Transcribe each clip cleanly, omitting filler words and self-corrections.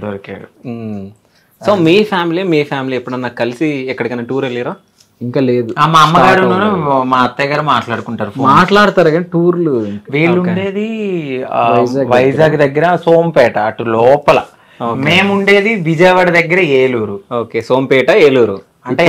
దొరికాడు. సో మీ ఫ్యామిలీ ఎప్పుడన్నా కలిసి ఎక్కడికైనా టూర్ వెళ్ళారా? ఇంకా లేదు. మా అమ్మగారు మా అత్తయ్య గారు మాట్లాడతారు కానీ టూర్లు. వీళ్ళు ఉండేది వైజాగ్ దగ్గర సోంపేట అటు లోపల, మేము ఉండేది విజయవాడ దగ్గర ఏలూరు. ఓకే, సోంపేట ఏలూరు అంటే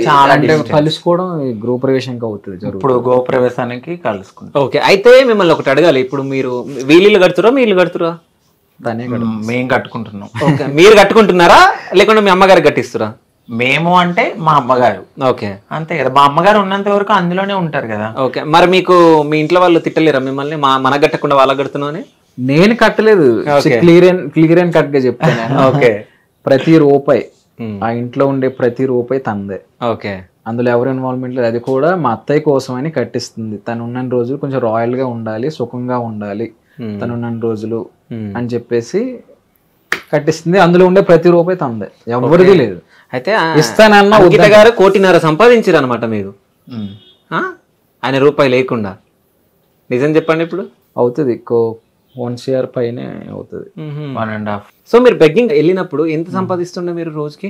చాలా కలుసుకోవడం గృహప్రవేశానికి అవుతుంది. ఇప్పుడు గృహప్రవేశానికి కలుసుకుంటాం. ఓకే, అయితే మిమ్మల్ని ఒకటి అడగాలి. ఇప్పుడు మీరు వీళ్ళు కడుతురా మీ ఇల్లు కడుతురా? మేము కట్టుకుంటున్నాం. ఓకే, మీరు కట్టుకుంటున్నారా లేకుంటే మీ అమ్మగారు కట్టిస్తురా? మేము అంటే మా అమ్మగారు. ఓకే, అంతే కదా, మా అమ్మగారు ఉన్నంత వరకు అందులోనే ఉంటారు కదా. ఓకే, మరి మీకు మీ ఇంట్లో వాళ్ళు తిట్టలేరా మిమ్మల్ని మన కట్టకుండా వాళ్ళ కడుతున్నావు? నేను కట్టలేదు, క్లియర్ అండ్ కట్ గా చెప్తాను. ఓకే, ప్రతి రూపాయి ఆ ఇంట్లో ఉండే ప్రతి రూపాయి తందే. ఓకే, అందులో ఎవరు ఇన్వాల్వ్మెంట్ లేదు. అది కూడా మా అత్తయ్య కోసం అని కట్టిస్తుంది. తను ఉన్న రోజులు కొంచెం రాయల్ గా ఉండాలి, సుఖంగా ఉండాలి తను ఉన్న రోజులు అని చెప్పేసి కట్టిస్తుంది. అందులో ఉండే ప్రతి రూపాయి తందే, ఎవరిది లేదు. అయితే ఇస్తానన్నా అంకిత గారు 1.5 కోటి సంపాదించారు అనమాట మీరు, ఆయన రూపాయి లేకుండా. నిజం చెప్పండి, ఇప్పుడు అవుతుంది 1 CR పైనే అవుతుంది, 1.5. సో మీరు బెగ్గింగ్ వెళ్ళినప్పుడు ఎంత సంపాదిస్తుండే మీరు రోజుకి?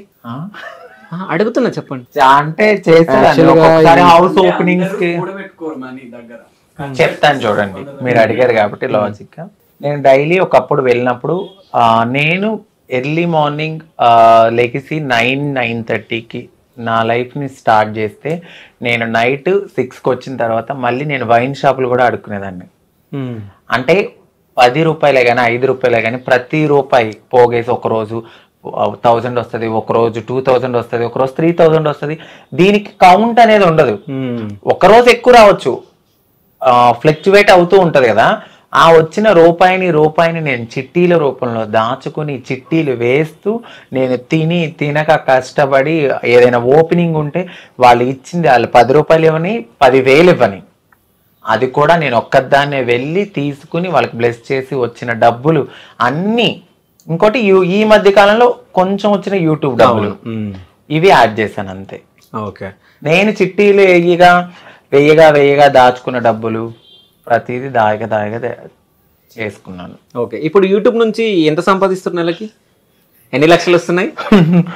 అడుగుతున్నా, చెప్పండి. అంటే చేసేదాన్ని హౌస్ ఓపెనింగ్స్ కి చెప్తాను చూడండి, మీరు అడిగారు కాబట్టి లాజిక్. నేను డైలీ ఒకప్పుడు వెళ్ళినప్పుడు నేను ఎర్లీ మార్నింగ్ లెగిసి 9-9:30కి నా లైఫ్ని స్టార్ట్ చేస్తే నేను నైట్ 6కి వచ్చిన తర్వాత మళ్ళీ నేను వైన్ షాపులు కూడా అడుక్కునేదాన్ని. అంటే 10 రూపాయలే కానీ 5 రూపాయలే కానీ ప్రతి రూపాయి పోగేసి ఒకరోజు 1000 వస్తుంది, ఒకరోజు 2000 వస్తుంది, ఒకరోజు 3000 వస్తుంది. దీనికి కౌంట్ అనేది ఉండదు. ఒకరోజు ఎక్కువ రావచ్చు, ఫ్లక్చువేట్ అవుతూ ఉంటుంది కదా. ఆ వచ్చిన రూపాయిని నేను చిట్టీల రూపంలో దాచుకుని చిట్టీలు వేస్తూ నేను తినక కష్టపడి ఏదైనా ఓపెనింగ్ ఉంటే వాళ్ళు ఇచ్చింది వాళ్ళు 10 రూపాయలు ఇవ్వని 10,000 ఇవ్వని, అది కూడా నేను ఒక్కదాన్నే వెళ్ళి తీసుకుని వాళ్ళకి బ్లెస్ చేసి వచ్చిన డబ్బులు అన్నీ. ఇంకోటి ఈ మధ్య కాలంలో కొంచెం వచ్చిన యూట్యూబ్ డబ్బులు ఇవి యాడ్ చేశాను అంతే. ఓకే, నేను చిట్టీలు వెయ్యగా దాచుకున్న డబ్బులు ప్రతిదీ దాయగా చేసుకున్నాను. ఓకే, ఇప్పుడు యూట్యూబ్ నుంచి ఎంత సంపాదిస్తున్నారు నెలకి? ఎన్ని లక్షలు వస్తున్నాయి?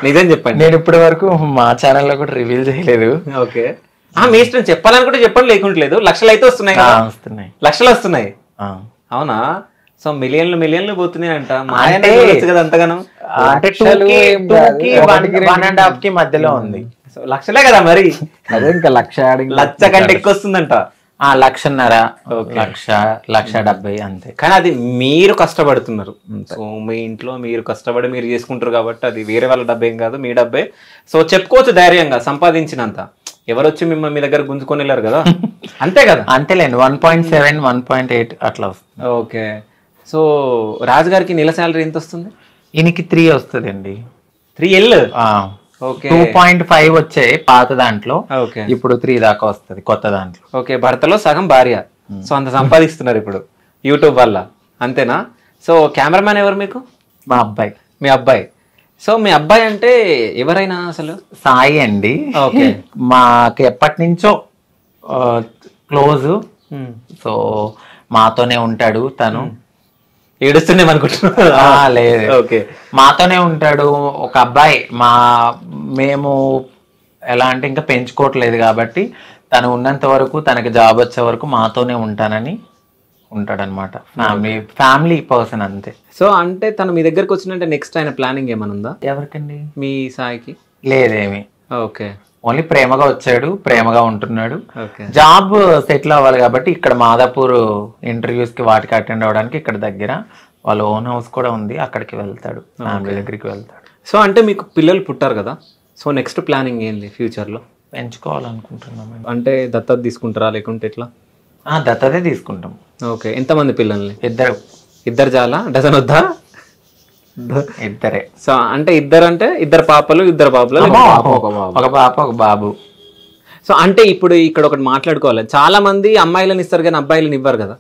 నిజం చెప్పండి. నేను ఇప్పటి వరకు మా ఛానల్లో కూడా రివీల్ చేయలేదు. ఓకే, మీ ఇష్టం, చెప్పాలనుకుంటే చెప్పండి, లేకుంటలేదు. లక్షలు అయితే వస్తున్నాయి, లక్షలు వస్తున్నాయి. అవునా? సో మిలియన్లు పోతున్నాయి అంట. కదా అంతగానం? అంటే 1.5కి మధ్యలో ఉంది. లక్షలే కదా మరి, అదే ఇంకా లక్ష కంటే ఎక్కువ వస్తుందంట. 1,50,000 1,70,000 అంతే. కానీ అది మీరు కష్టపడుతున్నారు. సో మీ ఇంట్లో మీరు కష్టపడి మీరు చేసుకుంటారు కాబట్టి అది వేరే వాళ్ళ డబ్బేం కాదు, మీ డబ్బే. సో చెప్పుకోవచ్చు ధైర్యంగా, సంపాదించినంత. ఎవరు వచ్చి మిమ్మల్ని మీ దగ్గర గుంజుకొని వెళ్ళారు కదా, అంతే కదా? అంతేలేండి, 1.7 1.8 అట్లా వస్తుంది. ఓకే, సో రాజు గారికి నెల శాలరీ ఎంత వస్తుంది? ఈయనకి 3 వస్తుందండి. 3L. ఓకే, 2.5 వచ్చాయి పాత దాంట్లో. ఓకే, ఇప్పుడు 3 దాకా వస్తుంది కొత్త దాంట్లో. ఓకే, భర్తలో సగం భార్య. సో అంత సంపాదిస్తున్నారు ఇప్పుడు యూట్యూబ్ వల్ల, అంతేనా? సో కెమెరామ్యాన్ ఎవరు మీకు? మా అబ్బాయి. మీ అబ్బాయి. సో మీ అబ్బాయి అంటే ఎవరైనా అసలు? సాయి అండి. ఓకే, మాకు ఎప్పటి నుంచో క్లోజ్. సో మాతోనే ఉంటాడు తను. ఏడుస్తున్నాం అనుకుంటున్నా? లేదు, ఓకే, మాతోనే ఉంటాడు. ఒక అబ్బాయి. మేము ఎలా అంటే ఇంకా పెంచుకోవట్లేదు కాబట్టి తను ఉన్నంత వరకు, తనకి జాబ్ వచ్చే వరకు మాతోనే ఉంటానని ఉంటాడనమాట. ఫ్యామిలీ పర్సన్ అంతే. సో అంటే తను మీ దగ్గరకు వచ్చినట్టే నెక్స్ట్ ఆయన ప్లానింగ్ ఏమైనా ఉందా? ఎవరికండి? మీ సాయికి? లేదేమి. ఓకే, ఓన్లీ ప్రేమగా వచ్చాడు, ప్రేమగా ఉంటున్నాడు. జాబ్ సెటిల్ అవ్వాలి కాబట్టి ఇక్కడ మాదాపూర్ ఇంటర్వ్యూస్ కి వాటికి అటెండ్ అవ్వడానికి ఇక్కడ దగ్గర వాళ్ళ ఓన్ హౌస్ కూడా ఉంది, అక్కడికి వెళ్తాడు, ఫ్యామిలీ దగ్గరికి వెళ్తాడు. సో అంటే మీకు పిల్లలు పుట్టారు కదా, సో నెక్స్ట్ ప్లానింగ్ ఏంటి ఫ్యూచర్ లో? పెంచుకోవాలనుకుంటున్నాం. అంటే దత్తత తీసుకుంటారా లేకుంటే ఎట్లా? దత్తతే తీసుకుంటాం. ఓకే, ఎంతమంది పిల్లల్ని? ఇద్దరు చాలా? డజన్ వద్దా? ఇద్దరే. సో అంటే ఇద్దరు పాపలు, ఇద్దరు బాబులు? ఒక పాప ఒక బాబు. సో అంటే ఇప్పుడు ఇక్కడ ఒకటి మాట్లాడుకోవాలి, చాలా మంది అమ్మాయిలను ఇస్తారు కానీ అబ్బాయిలను ఇవ్వరు కదా.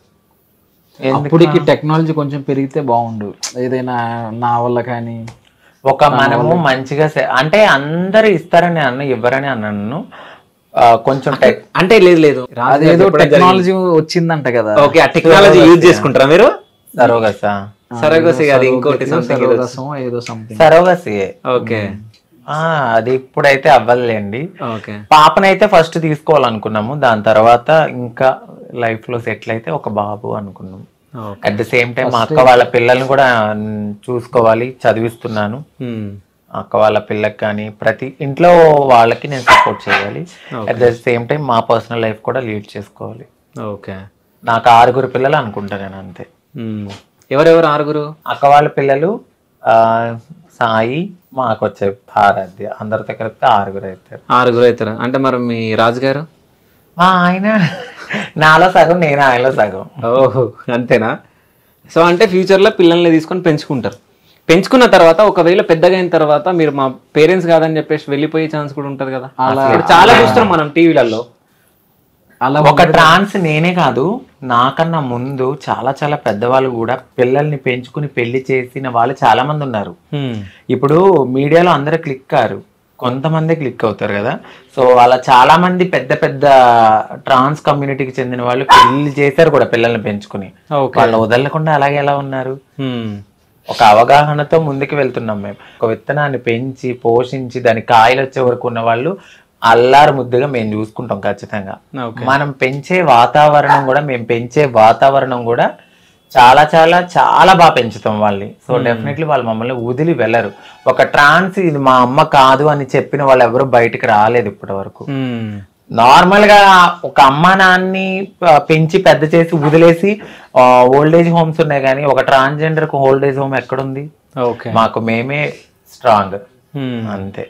అప్పటికి టెక్నాలజీ కొంచెం పెరిగితే బాగుండు, ఏదైనా నా వల్ల కానీ. మనము మంచిగా అంటే అందరు ఇస్తారని ఇవ్వరని అన్నాను కొంచెం. అంటే లేదు, అదేదో టెక్నాలజీ వచ్చిందంట కదా. ఓకే, ఆ టెక్నాలజీ యూజ్ చేసుకుంటారా మీరు? సరోగసా సరగసి అది ఇంకోటి సరోగసం ఏదో సంథింగ్. సరోగసియే. ఓకే అది ఇప్పుడైతే అవ్వదులేండి. ఓకే పాపనైతే ఫస్ట్ తీసుకోవాలనుకున్నాము, దాని తర్వాత ఇంకా లైఫ్ లో సెటిల్ అయితే ఒక బాబు అనుకున్నాము. అట్ ద సేమ్ టైం మా అక్క వాళ్ళ పిల్లల్ని కూడా చూసుకోవాలి, చదివిస్తున్నాను. అక్క వాళ్ళ పిల్లకి కానీ ప్రతి ఇంట్లో వాళ్ళకి నేను సపోర్ట్ చేయాలి. అట్ ద సేమ్ టైం మా పర్సనల్ లైఫ్ కూడా లీడ్ చేసుకోవాలి. ఓకే నాకు 6 పిల్లలు అనుకుంటా నేను అంతే. ఎవరెవరు 6? అక్క వాళ్ళ పిల్లలు సాయి, మాకు వచ్చే ఆరాధ్య, అందరితో కలిపితే 6 అవుతారు. 6 అవుతారు అంటే మరి మీ రాజుగారు? ఆయన నాలో సగం, నేను ఆయనలో సగం. ఓహో అంతేనా? సో అంటే ఫ్యూచర్లో పిల్లల్ని తీసుకొని పెంచుకుంటారు. పెంచుకున్న తర్వాత ఒకవేళ పెద్దగా అయిన తర్వాత మీరు మా పేరెంట్స్ కాదని చెప్పేసి వెళ్ళిపోయే ఛాన్స్ కూడా ఉంటుంది కదా. చాలా చూస్తున్నాం మనం టీవీలలో. అలా ఒక ట్రాన్స్ నేనే కాదు, నాకన్నా ముందు చాలా చాలా పెద్దవాళ్ళు కూడా పిల్లల్ని పెంచుకుని పెళ్లి చేసిన వాళ్ళు చాలా మంది ఉన్నారు. ఇప్పుడు మీడియాలో అందరూ క్లిక్ కారు, కొంతమంది క్లిక్ అవుతారు కదా. సో అలా చాలా మంది పెద్ద పెద్ద ట్రాన్స్ కమ్యూనిటీకి చెందిన వాళ్ళు పెళ్లి చేశారు కూడా పిల్లల్ని పెంచుకుని. వాళ్ళు వదలకుండా అలాగే ఎలా ఉన్నారు. ఒక అవగాహనతో ముందుకు వెళ్తున్నాం మేము. ఒక విత్తనాన్ని పెంచి పోషించి దాని కాయలు వచ్చే వరకు ఉన్న వాళ్ళు అల్లారు ముద్దుగా మేము చూసుకుంటాం ఖచ్చితంగా. మనం పెంచే వాతావరణం కూడా, మేము పెంచే వాతావరణం కూడా చాలా చాలా చాలా బాగా పెంచుతాం వాళ్ళని. సో డెఫినెట్లీ వాళ్ళు మమ్మల్ని వదిలి వెళ్ళరు. ఒక ట్రాన్స్ ఇది మా అమ్మ కాదు అని చెప్పిన వాళ్ళు ఎవరు బయటకు రాలేదు ఇప్పటి వరకు. నార్మల్ గా ఒక అమ్మ నాన్ని పెంచి పెద్ద చేసి వదిలేసి ఓల్డేజ్ హోమ్స్ ఉన్నాయి, కానీ ఒక ట్రాన్స్జెండర్ కు ఓల్డేజ్ హోమ్ ఎక్కడుంది? మాకు మేమే స్ట్రాంగ్ అంతే.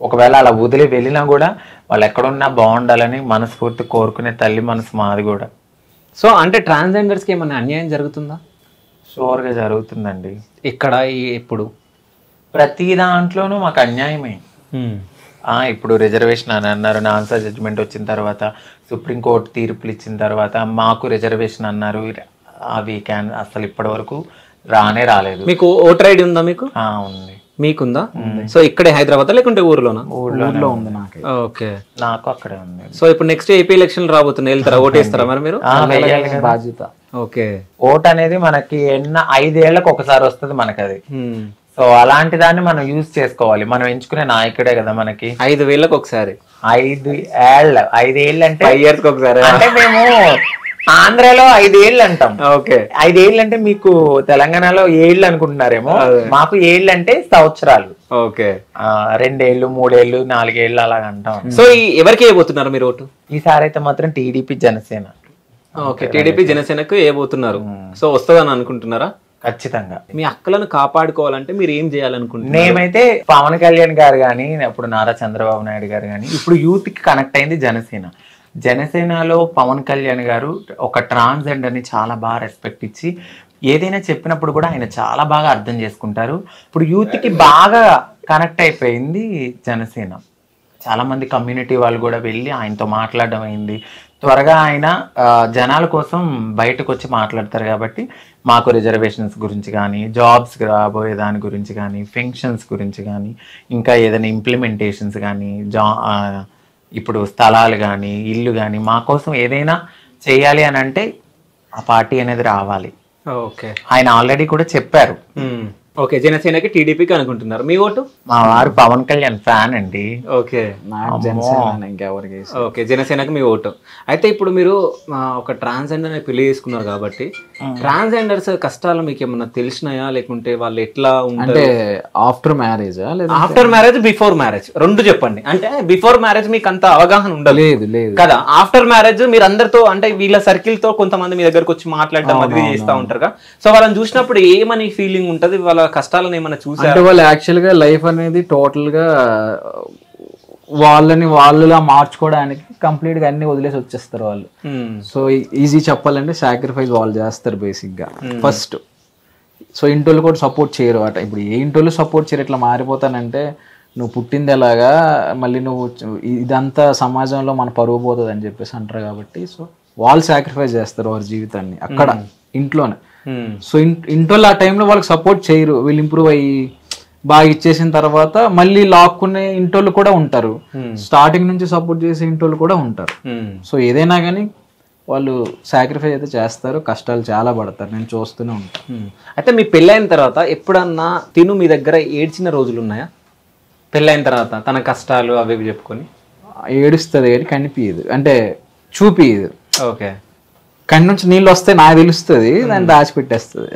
ఒకవేళ అలా వదిలి వెళ్ళినా కూడా వాళ్ళు ఎక్కడున్నా బాగుండాలని మనస్ఫూర్తి కోరుకునే తల్లి మనసు మాది కూడా. సో అంటే ట్రాన్స్జెండర్స్కి ఏమైనా అన్యాయం జరుగుతుందా? షూర్గా జరుగుతుందండి. ఇక్కడ ఎప్పుడు ప్రతి దాంట్లోనూ మాకు అన్యాయమే. ఇప్పుడు రిజర్వేషన్ అని అన్నారు, ఆన్సర్ జడ్జిమెంట్ వచ్చిన తర్వాత, సుప్రీంకోర్టు తీర్పులు ఇచ్చిన తర్వాత మాకు రిజర్వేషన్ అన్నారు. అవి అసలు ఇప్పటి వరకు రానే రాలేదు. మీకు ఓటర్ ఐడి ఉందా? మీకు ఉంది. మీకుందా? సో ఇక్కడే హైదరాబాద్ లేకుంటే ఊర్లోనా? ఊర్లో ఉంది నాకు. ఓకే, నాకు అక్కడే ఉంది. సో ఇప్పుడు నెక్స్ట్ ఏపీ ఎలక్షన్ రాబోతున్నాయి, వెళ్తారా? ఓటేస్తారా మరి మీరు? బాధ్యత. ఓకే, ఓట్ అనేది మనకి 5 ఏళ్లకు ఒకసారి వస్తుంది మనకి అది. సో అలాంటి దాన్ని మనం యూజ్ చేసుకోవాలి. మనం ఎంచుకునే నాయకుడే కదా మనకి. 5 ఏళ్ళకి ఒకసారి? 5 ఏళ్ళు. 5 ఏళ్ళు అంటే 5 years ఒకసారి. అంటే మేము ఆంధ్రాలో 5 ఏళ్ళు అంటాం. ఓకే, 5 ఏళ్ళు అంటే మీకు తెలంగాణలో ఏళ్ళు అనుకుంటున్నారేమో, మాకు ఏళ్ళు అంటే సంవత్సరాలు. ఓకే, 2 ఏళ్ళు 3 ఏళ్ళు 4 ఏళ్ళు అలాగ అంటాం. సో ఎవరికి వేయబోతున్నారు మీరు ఓటు? ఈసారి అయితే మాత్రం టీడీపీ జనసేన. ఓకే, టీడీపీ జనసేనకు వేయబోతున్నారు. సో వస్తుందని అనుకుంటున్నారా? ఖచ్చితంగా. మీ అక్కలను కాపాడుకోవాలంటే మీరు ఏం చేయాలనుకుంటున్నారు? మేమైతే పవన్ కళ్యాణ్ గారు కానీ, అప్పుడు నారా చంద్రబాబు నాయుడు గారు కానీ, ఇప్పుడు యూత్ కి కనెక్ట్ అయింది జనసేన. జనసేనలో పవన్ కళ్యాణ్ గారు ఒక ట్రాన్స్జెండర్ ని చాలా బాగా రెస్పెక్ట్ ఇచ్చి ఏదైనా చెప్పినప్పుడు కూడా ఆయన చాలా బాగా అర్థం చేసుకుంటారు. ఇప్పుడు యూత్ కి బాగా కనెక్ట్ అయిపోయింది జనసేన. చాలా మంది కమ్యూనిటీ వాళ్ళు కూడా వెళ్ళి ఆయనతో మాట్లాడడం అయింది. త్వరగా ఆయన జనాల కోసం బయటకు వచ్చి మాట్లాడతారు. కాబట్టి మాకు రిజర్వేషన్స్ గురించి కానీ, జాబ్స్ రాబోయే దాని గురించి కానీ, పెన్షన్స్ గురించి కానీ, ఇంకా ఏదైనా ఇంప్లిమెంటేషన్స్ కానీ, ఇప్పుడు స్థలాలు కానీ, ఇల్లు కానీ, మా కోసం ఏదైనా చేయాలి అని అంటే ఆ పార్టీ అనేది రావాలి. ఓకే, ఆయన ఆల్రెడీ కూడా చెప్పారు. ఓకే, జనసేనకి టీడీపీకి అనుకుంటున్నారు. మీ ఓటు? మా వారు పవన్ కళ్యాణ్ ఫ్యాన్ అండి. ఓకే, ఇంకెవరికి? ఓకే, జనసేనకి మీ ఓటు. అయితే ఇప్పుడు మీరు ఒక ట్రాన్స్జెండర్ పెళ్లి చేసుకున్నారు కాబట్టి ట్రాన్స్జెండర్స్ కష్టాలు మీకు ఏమన్నా తెలిసినాయా, లేకుంటే వాళ్ళు ఎట్లా అంటే after marriage? After marriage, before marriage రెండు చెప్పండి. అంటే బిఫోర్ మ్యారేజ్ మీకు అంత అవగాహన ఉండలేదు కదా. ఆఫ్టర్ మ్యారేజ్ మీరు అందరితో అంటే వీళ్ళ సర్కిల్ తో కొంతమంది మీ దగ్గరకు వచ్చి మాట్లాడటం అది చేస్తూ ఉంటారు కదా. సో వాళ్ళని చూసినప్పుడు ఏమని ఫీలింగ్ ఉంటది? వాళ్ళ కష్టాలను ఏమైనా చూసారు? అంటే వాళ్ళు యాక్చువల్ గా లైఫ్ అనేది టోటల్ గా వాళ్ళలా మార్చుకోవడానికి కంప్లీట్ గా అన్ని వదిలేసి వచ్చేస్తారు వాళ్ళు. సో ఈజీ చెప్పాలంటే సాక్రిఫైస్ వాళ్ళు చేస్తారు బేసిక్ గా ఫస్ట్. సో ఇంటోళ్ళు కూడా సపోర్ట్ చేయరు అట. ఇప్పుడు ఏ ఇంటోళ్ళు సపోర్ట్ చేయరు. ఇట్లా మారిపోతానంటే నువ్వు పుట్టింది ఎలాగా, మళ్ళీ నువ్వు ఇదంతా సమాజంలో మన పరువు పోతుంది అని చెప్పేసి అంటారు. కాబట్టి సో వాళ్ళు సాక్రిఫైస్ చేస్తారు వారి జీవితాన్ని అక్కడ ఇంట్లోనే. సో ఇంట్లో ఆ టైంలో వాళ్ళకి సపోర్ట్ చేయరు. వీళ్ళు ఇంప్రూవ్ అయ్యి బాగా ఇచ్చేసిన తర్వాత మళ్ళీ లాక్కునే ఇంటోళ్ళు కూడా ఉంటారు. స్టార్టింగ్ నుంచి సపోర్ట్ చేసే ఇంటోళ్ళు కూడా ఉంటారు. సో ఏదైనా కానీ వాళ్ళు సాక్రిఫైస్ అయితే చేస్తారు, కష్టాలు చాలా పడతారు, నేను చూస్తూనే ఉంటాను. అయితే మీ పెళ్ళైన తర్వాత ఎప్పుడన్నా తిను మీ దగ్గర ఏడ్చిన రోజులు ఉన్నాయా? పెళ్ళైన తర్వాత తన కష్టాలు అవి ఇవి చెప్పుకొని ఏడుస్తుంది కానీ కనిపించదు, అంటే చూపియదు. ఓకే. కಣ್ಣి నుంచి నీళ్ళు వస్తే నాకు తెలుస్తుంది, దాన్ని దాచిపెట్టేస్తుంది.